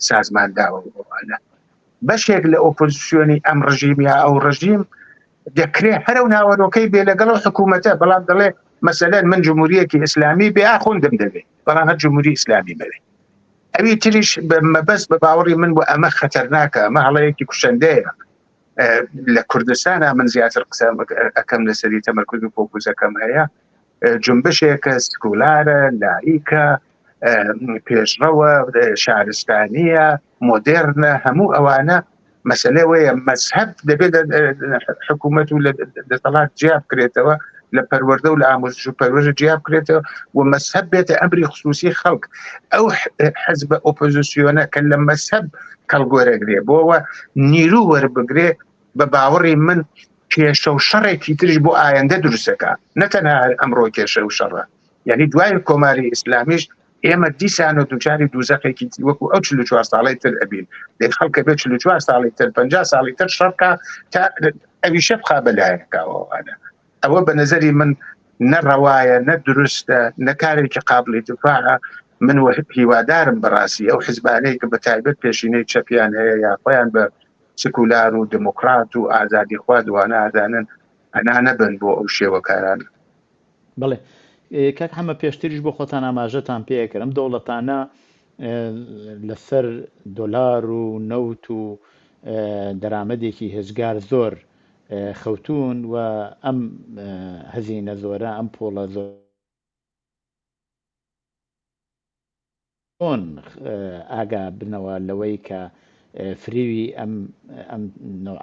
سازمان داوە. بەشێک لە ئۆپۆزیسیۆنی ئەم ڕژیم یا ئەو ڕژیم دەکرێ هەرە و ناوەڕۆکەی بێ لەگەڵ حکوومەتە، بەڵام دەڵێ مەسەلەن من جمهوریەکی ئیسلامی بێ ئاخوندم دەبێت، بەڵام هەر جمهوری ئیسلامی بەوێ. ئەوی تریش مەبەست بە باوەڕی من بۆ ئەمە خەتەرناکە، ئەمە هەڵەیەکی کوشندەیە. لە کوردستانە من زیاتر قسە ئەەکەم لەسەری تەمەرکوز و فۆکوسەکەم هەیە، جنبشێکە سکولارە، لاییکە، پێشڕەوە، شارستانیە، مۆدێرنە، هەموو ئەوانە مەسەلەی وەیە مەذهب دەبێت حکوومەت و لە دەسەڵات جیاب بکرێتەوە، لە پەروەردە و لە ئامۆزش و پەروەژە جیاب بکرێتەوە و مەذهب بێتە ئەمری خصوصی خەڵک. ئەو حزبە ئۆپۆزیسیۆنە کە لە مەذهب کەڵگۆرەگرێ بۆەوە نیرو وەربگرێ بە باوەڕی من کێشە و شەڕێکی تریش بۆ ئایندە دروستەکە، نەتەنها ئەمڕۆ کێشە و شەڕە. یعنی دوای کۆماری ئیسلامیش ئێمە دیسان و دووچاری دووزەقێکی وەکو ئەو 44 ساڵی تر ئەبین، لێ خەڵکە بێت 44 ساڵی تر 50 ساڵی تر شەڕکە تا ئەویشە بخا بەلایەکەوەوانە. ئەوە بە نەزەری من نەڕەوایە، نەدروستە، نەکارێکی قابلی دفاعە. من هیوادارم بەڕاستی ئەو حیزبانەی کە بە تایبەت پێشینەی چەپیان هەیە یا خۆیان بە سکولار و دموکرات و ئازادی خوا دوانە ئازانن ئەنا نەبن بۆ ئەو شێوە کارانە. بڵێ کاک هەمە پێشتریش بۆ خۆتان ئاماژەتان پێکردم دەوڵەتانە لەسەر دۆلار و نەوت و دەرامەدێکی هێزگار زۆر خەوتون و ئەم هەزینە زۆرە، ئەم پۆڵە زۆر چۆن ئاگا بنەوە لەوەی کە فریوی ئەم نوع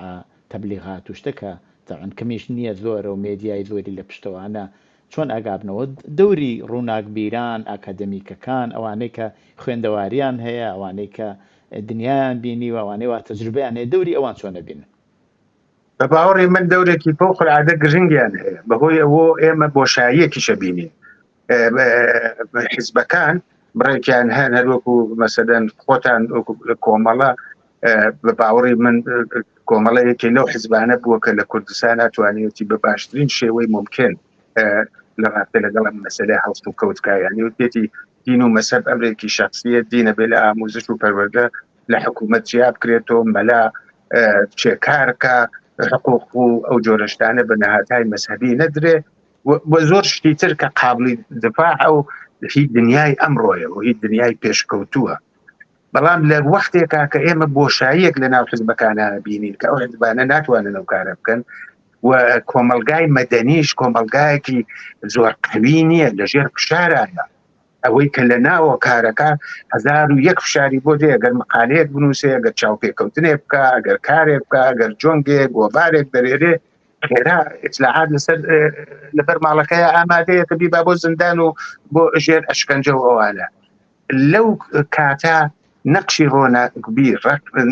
تەبلیغات و شتەکە تاعن کەمیش نییە زۆرە و مێدیای زۆری لە پشتەوانە چۆن ئاگابنەوە دەوری ڕووناکبیران ئاکادەمیکەکان ئەوانەی کە خوێندەواریان هەیە، ئەوانەی کە دنیایان بینی و ئەوانەی وا تەجروبەیان هەیە، دەوری ئەوان چۆنە بینن؟ بە باوەڕی من دەورێکی فەوق‌العادە گرنگیان هەیە، بەهۆی ئەوە ئێمە بۆشاییەکیشە بینین. حیزبەکان بڕێکیان هەن هەروەکو مەسەلەن خۆتان کۆمەڵە، بە باوەڕی من کۆمەڵەیەکی لەو حیزبانە بووە کە لە کوردستان ناتوانێتی بە باشترین شێوەی ممکن لە ڕاستە لەگەڵ ئەم مەسەلەی هەڵست و کەوتکە، یعنی وتێتی دین و مەسەب ئەمرێکی شخصیە، دینە بێ لە ئاموزش و پەروەردە لە حکوومەت جیاب بکرێتەوە، مەلا چێکارکە، حقوق و ئەو جۆرەشتانە بە نەهاتای مەسەبی نەدرێ و زۆر شتی تر کە قابلی دفاع ئەو هیچ دنیای ئەمڕۆیە و هیچ دنیای پێشکەوتووە. بەڵام لە وەختێکا کە ئێمە بۆشاییەک لە ناو حیزبەکانە بینین کە ئەو حیزبانە ناتوانن ئەو کارە بکەن و کۆمەلگای مەدەنیش کۆمەلگایەکی زۆر قوی نییە، لەژێر فشارایە. ئەوەی کە لە ناوە کارەکە 1001 فشاری بۆ دێ ئەگەر مقالەیەک بنووسێ ئەگەر چاوپێکەوتنێ بکە ئەگەر کارێک بکە ئەگەر جۆنگێک گۆڤارێک دەرێرێ خێرا ئیتلاعات لەسەر لەبەر ماڵەکەیە ئامادەیە کە بیبا بۆ زندان و بۆ ژێر ئەشکەنجە و ئەوانە لەو کاتە نەقشی ڕۆناکبیر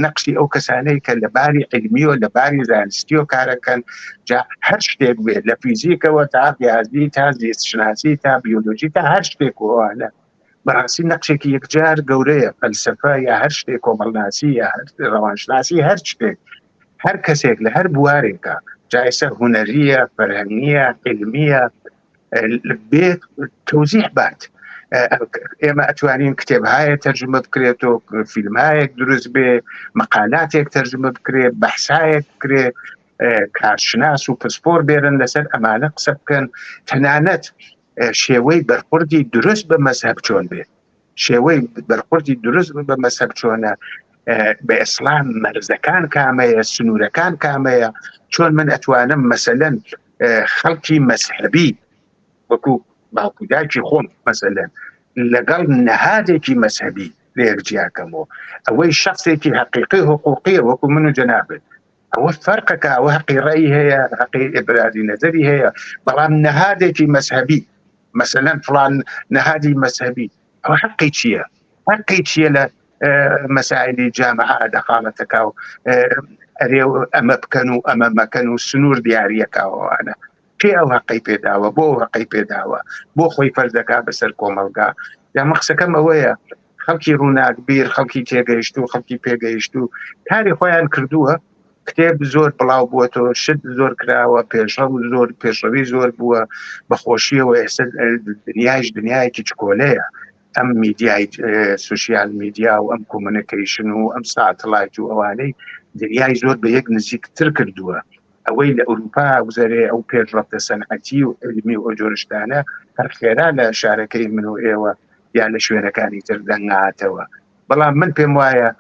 نەقشی ئەو کەسانەی کە لە باری علمی و لە باری زانستی و کارەکەن جا هەر شتێک بێت لە فیزیکەوە تا ریاضی تا زیستشناسی تا بیۆلۆژی تا هەر شتێک وانە بەڕاستی نەقشێکی یەکجار گەورەیە فەلسەفە یا هەر شتێک کۆمەڵناسی یا ڕەوانشناسی هەر شتێک هەر کەسێک لە هەر بوارێکە جایسە هونەریە فەرهەنگیە علمیە بێت تەوزیح بات ئێمە ئەتوانین کتێبهایە تەرجمە بکرێت و فیلمایەک دروست بێ مقالاتێک تەرجمە بکرێت بەحسایەک بکرێت کارشناس و پسپۆر بێرن لەسەر ئەمانە قسە بکەن تەنانەت شێوەی بەرخوردی دروست بە مەذهب چۆن بێت شێوەی بەرخوردی دروست بە مەذهب چۆنە بە ئیسلام مەرزەکان کامەیە سنوورەکان کامەیە چۆن من ئەتوانم مەسەلەن خەڵکی مەذهبی وەکو باوکو دایکی خۆم مەسەلەن لەگەڵ نەهادێکی مەذهبی لێرجیاکەمەوە ئەوەی شخصێکی حقیقی حقوقیە وەکو من و جەنابێت ئەوە فەرقەکە ئەوە حەقی ڕەئی هەیە حەقی ئیبرازی نەزەری هەیە بەڵام نەهادێکی مەذهبی مەسەلەن فڵان نەهادی مەذهبی ئەوە حەقی چییە؟ حەقی چییە لە مەسائلی جامعە دەخالەتەکە و ئەرێ ئەمە بکەن و ئەمە مەکەن و سنوور دیاریەکەوانە کێ ئەو حەقی پێداوە بۆ حەقی پێداوە بۆ خۆی فەرزەکە بەسەر کۆمەڵگا یا مەقسەکەم ئەوەیە خەڵکی ڕووناکبیر خەڵکی تێگەیشت و خەڵکی پێگەیشت و کاری خۆیان کردووە کتێب زۆر بڵاو بووەتەوە شت زۆر کراوە پێشەڕ زۆر پێشەوی زۆر بووە بەخۆشیەوە ئێستا دنیایش دنیایەکی چکۆلەیە ئەم میدیای سوشیال میدیا و ئەم کۆمونیکیشن و ئەم ساتەلایت و ئەوانەی دنیای زۆر بە یەک نزیکتر کردووە ئەوەی لە ئەوروپا وزەرێ ئەو پێشڕەفتە سەنعەتی و علمی و جۆرشتانە هەر خێرا لە شارەکەی من و ئێوە یا لە شوێنەکانی تر دەنگاتەوە بەڵام من پێم وایە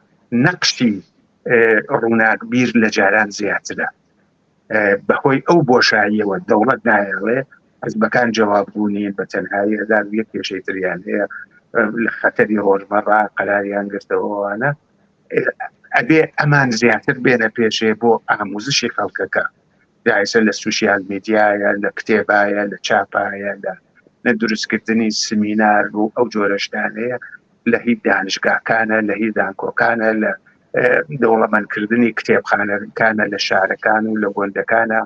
نەقشی ڕووناکبیر لە جاران زیاترە بەهۆی ئەو بۆشاییەوە دەوڵەت نایەڵێ حزبەکان جواببوونین بە تەنهایی هەزار یەک کێشەی تریان هەیە لە خەتەری ڕۆژمەڕا قەراریان گرتەوەوانە ئەبێ ئەمان زیاتر بێنە پێشێ بۆ ئاموزشی خەڵکەکە دایسە لە سوشیال میدیایە لە کتێبایە لە چاپایە لە دروستکردنی سمینار و ئەو جۆرەشتانەیە لە هیچ دانشگاکانە لە هیچ دانکۆکانە لە دەوڵەمەندکردنی کتێبخانەکانە لە شارەکان و لە گۆندەکانە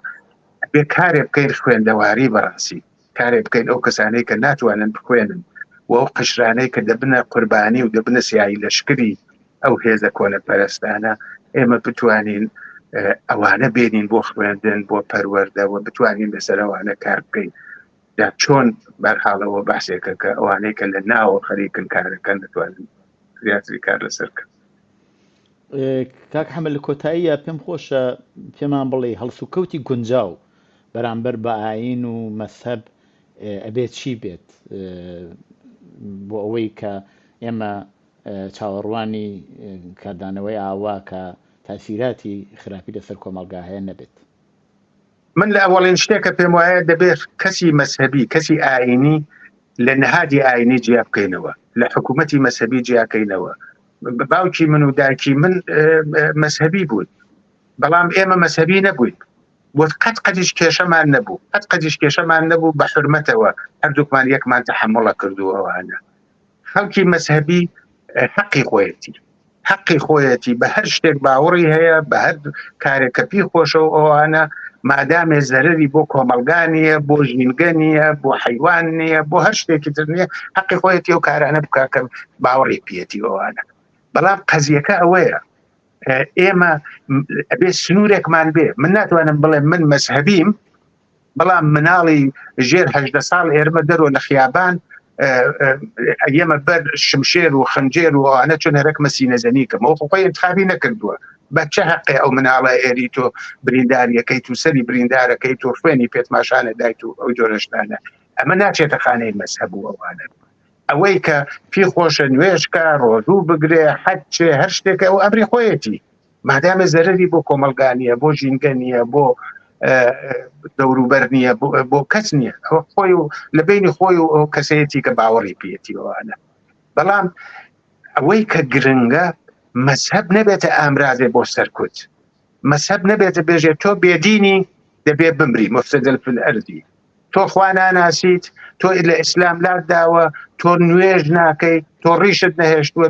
بێ کارێ بکەین خوێندەواری بەڕاستی کارێ بکەین ئەو کەسانەی کە ناتوانن بخوێنن و ئەو قشرانەی کە دەبنە قوربانی و دەبنە سیایی لەشکری ئەو هێزە کۆنە پەرستانە ئێمە بتوانین ئەوانە بێنین بۆ خوێندن بۆ پەروەردەوە بتوانین لەسەر ئەوانە کار بکەین یا چۆن بەرحاڵەوە باسێکە کە ئەوانەی کە لە ناوە خەریکن کارەکەن دەتوانین زیاتری کار لەسەرکەن کاک حەمد لە کۆتاییە پێم خۆشە پێمان بڵێ هەڵسوکەوتی گونجاو بەرامبەر بە ئاین و مەذهب ئەبێت چی بێت بۆ ئەوەی کە ئێمە چاوەڕوانی کاردانەوەی ئاوا کە تاسیراتی خراپی لەسەر کۆمەڵگا هەیە نەبێت من لە ئەوەڵین شتێکە پێم وایە دەبێت کەسی مەذهبی کەسی ئاینی لە نەهادی ئاینی جیا بکەینەوە لە حکوومەتی مەذهبی جیاکەینەوە باوکی من و دایکی من مەذهبی بوون بەڵام ئێمە مەذهبی نەبووین بۆ قەت قەدیش کێشەمان نەبوو قەت قەدیش کێشەمان نەبوو بە حورمەتەوە هەردووکمان یەکمان تەحمڵە کردووەوانە خەڵکی مەذهبی حەقی خۆیەتی بە هەر شتێک باوەڕی هەیە بە هەر کارێکە پێی خۆشەوە ئەوانە مادامێ زەرەری بۆ کۆمەڵگا نیە بۆ ژینگە نیە بۆ حەیوان نیە بۆ هەر شتێکی تر نییە حەقی خۆیەتی و کارانە بکە کە باوەڕی پێێتی ئەوانە بەڵام قەزیەکە ئەوەیە ئێمە ئەبێ سنوورێکمان بێ من ناتوانم بڵێ من مەذهبیم بەڵام مناڵی ژێر 18 ساڵ ئێرمە دەرۆ لە خیابان ئێمە بەر شمشێر و خەنجێر و ئەوانە چۆن هەرەکمە سینەزەنیکەم ئەو خۆی انتخابی نەکردووە بە چه حەقی ئەو مناڵە ئێری تۆ برینداریەکەیت و سەری بریندارەکەیت و خوێنی پێتماشانە دایت و ئەو جۆرەشتانە ئەمە ناچێتە خانەی مەذهب و ئەوانە ئەوەی کە پێی خۆشە نوێژکە ڕۆژوو بگرێ حەجێ هەر شتێکە ئەو ئەمری خۆیەتی مادامە زەرەری بۆ کۆمەڵگانیە بۆ ژینگە نیە بۆ دەوروبەر نییە بۆ کەس نییە خۆی و لە بینی خۆی و کەسەیەتی کە باوەڕی پێێتیوانە بەڵام ئەوەی کە گرنگە مەذهب نەبێتە ئامرازێ بۆ سەرکوت مەذهب نەبێتە بێژێت تۆ بێدینی دەبێ بمری مفسدل فی الأرض تۆ خوا ناناسیت تۆ لە ئیسلام لات داوە تۆ نوێژ ناکەی تۆ ڕیشت نەهێشتووە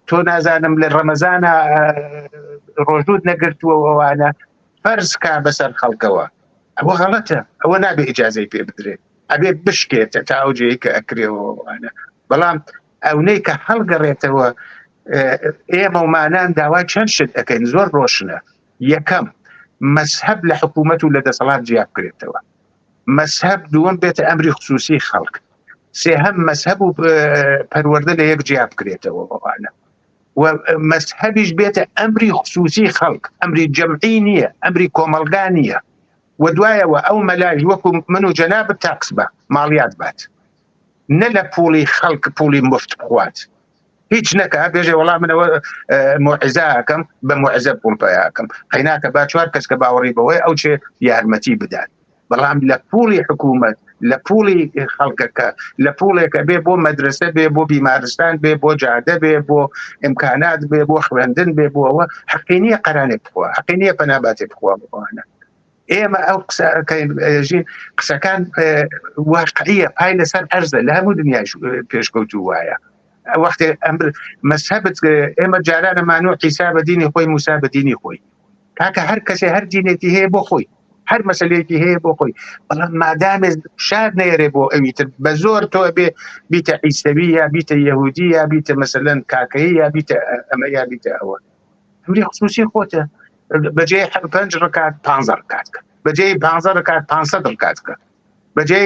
تۆ نازانم لە ڕەمەزانە ڕۆژوت نەگرتووە ئەوانە فەرز کا بەسەر خەڵکەوە ئەوە غەڵەتە ئەوە نابێ ئیجازەی پێ بدرێت ئەبێ بشکێتە تا ئەوجەیە کە ئەکرێەوەوانە بەڵام ئەونەی کە هەڵگەڕێتەوە ئێمە ومانان داوای چەند شت ئەەکەین زۆر ڕۆشنە یەکەم مەذهب لە حکوومەت و لە دەسەڵات جیاب بکرێتەوە مەذهب دووەم بێتە ئەمری خصوصی خەڵک سێهەم مەذهب و پەروەردە لە یەک جیاب بکرێتەوە ئەوانە و مەذهبیش بێتە ئەمری خصوصی خەڵک ئەمری جەمعی نییە ئەمری کۆمەلگا نییە و دوایەوە ئەو مەلای وەکو من و جەنابەت تاقس بە ماڵیات بات نە لە پوڵی خەڵک پوڵی مفت بخوات هیچ نەکە بێژێ وەڵام منەوە موعزاکەم بە موعزە پوڵ پێیاکەم قەیناکە با چوار کەس کە باوەڕی بەوەی ئەو چێ یارمەتی بدات بەڵام لە پوڵی حکوومەت لە پوڵی خەڵکەکە لە پوڵێکە بێ بۆ مەدرسە بێ بۆ بیمارستان بێ بۆ جادە بێ بۆ ئیمکانات بێ بۆ خوێندن بێ بۆ ئەوە حەقی نییە قەرانێک بخوا حەقی نییە پەناباتێ بخوا بخوانە ئێمە ئەو قسەکەژین قسەکان واقعیە پای لەسەر ئەرزە لە هەموو دنیاش پێشکەوتو وایە وەختێ ئەمر مەذهبت ئێمە جارانە مانوع عیسا بە دینی خۆی موسا بە دینی خۆی کاکە هەر کەسێ هەر دینێکی هەیە بۆ خۆی هەر مەسلەیەکی هەیە بۆ خۆی بەڵام مادامێ شاد نەیەرێ بۆ ئەویتر بە زۆر تۆ بێ بیتە عیسەوی یا بیتە یەهودی یا بیتە مەسەلەن کاکەیی یا بیتە ئەمە یا بیتە ئەوە ئەمری خصوصی خۆتە بەجێ 5 ڕکات 15 ڕکات کە بەجێ 15 ڕکات 500 ڕکات کە بەجێ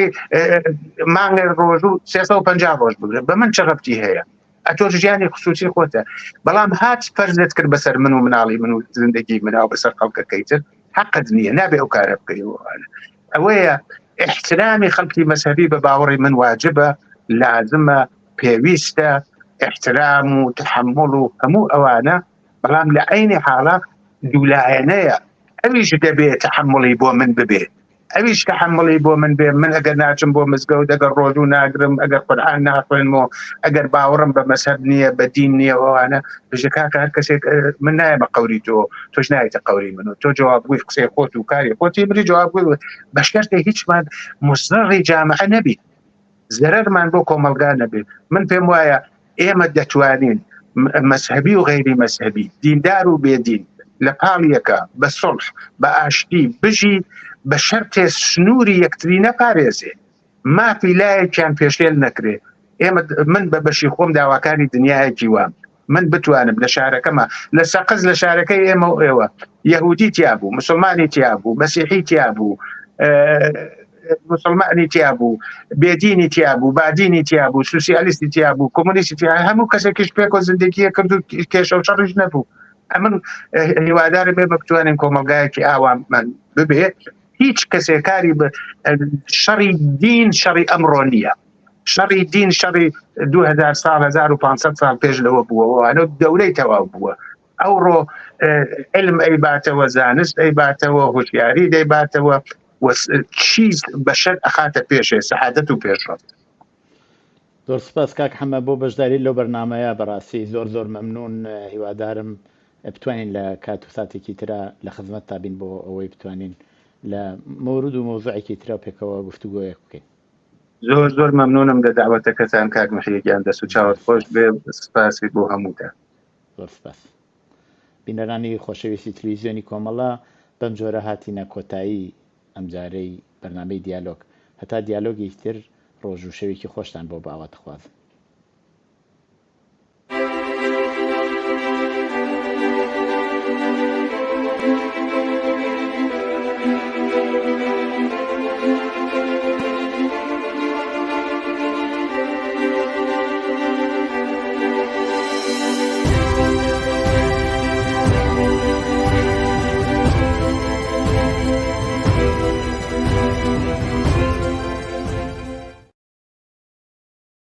مانگێ ڕۆژ و 350 ڕۆژ بگرێت بە من چ ڕەبتی هەیە ئەتۆ ژیانی خصوصی خۆتە بەڵام هات فەرزت کرد بەسەر من و مناڵی من و زندگی مناو بەسەر خەڵکەکەیتر حقت نییە نابێ ئەو کارە بکەیەوە ئەوەیە احترامی خەڵکی مەذهبی بە باوەڕی من واجبە لازمە پێویستە احترام و تحمل و هەموو ئەوانە بەڵام لە عینی حاڵە دوولایەنەیە ئەویش دەبێت تحملی بۆ من ببێت ئەویش تحملی بۆ من بێ من ئەگەر ناچم بۆ مزگەوت ئەگەر ڕۆژوو ناگرم ئەگەر قورئان ناخوێنمەوە ئەگەر باوەڕم بە مەذهب نییە بە دین نییە ئەوانە بژە کاکە هەر کەسێک من نایە بە قەوری تۆش نایەتە قەوری من و تۆ جوابگوی قسەی خۆت و کاری خۆتی بری جوابگوی بە شەرتێ هیچمان مضرری جامعە نەبێت زەرەرمان بۆ کۆمەلگا نەبێت من پێم وایە ئێمە دەتوانین مەذهبی و غەیری مەذهبی دیندار و بێدین لە پاڵیەکە بە سڵح بە ئاشتی بژی بە شەرتێ سنووری یەکتری نەپارێزێ مافی لایەکیان پێشێل نەکرێ ئێمە من بە بەشی خۆم داواکاری دنیایەکی وام من بتوانم لە شارەکەمە لە سەقز لە شارەکەی ئێمە و ئێوە یەهودی تیا بوو مسلمانی تیا بوو مەسیحی تیا بوو مسلمانی تیا بوو بێدینی تیا بوو بادینی تیا بوو سوسیالیستی تیا بوو کۆمونیستی تیا هەموو کەسێکیش پێکۆ زندگیە کرد و کێشە و شەڕیش نەبوو ئەمن هیوادارە بێ بتوانین کۆمەلگایەکی ئاوامان ببێت هیچ کەسێکاری بە شەڕی دین شەڕی ئەمڕۆ نییە شەڕی دین شەڕی 2000 ساڵ 1500 ساڵ پێش لەوە بووەوە دەورەی تەواو بووە ئەوڕۆ علم ئەیباتەوە زانست ئەیباتەوە هوشیاری دەیباتەوە چیز بەشەر ئەخاتە پێشێ سەعادەت و پێشڕەفت زۆر سپاس کاک حەمە بۆ بەشداری لەو بەرنامەیە بەڕاستی زۆر مەمنون هیوادارم بتوانین لە کات و ساتێکی ترە لە خزمەت تابین بۆ ئەوەی بتوانین لە مەورود و مۆزوعێکی ترە پێکەوە گفتوگۆیەک بکەین زۆر مەمنونم لە داوەتەکەتان کاک محیەگیان دەست و چاوت خۆش بێ سپاسی بۆ هەمووتان زۆر سپاس بینەرانی خۆشەویستی تەلەڤیزیۆنی کۆمەڵە بەم جۆرە هاتینە کۆتایی ئەمجارەی بەرنامەی دیالۆگ هەتا دیالۆگی تر ڕۆژ و شەوێکی خۆشتان بۆ باوە دەخوازم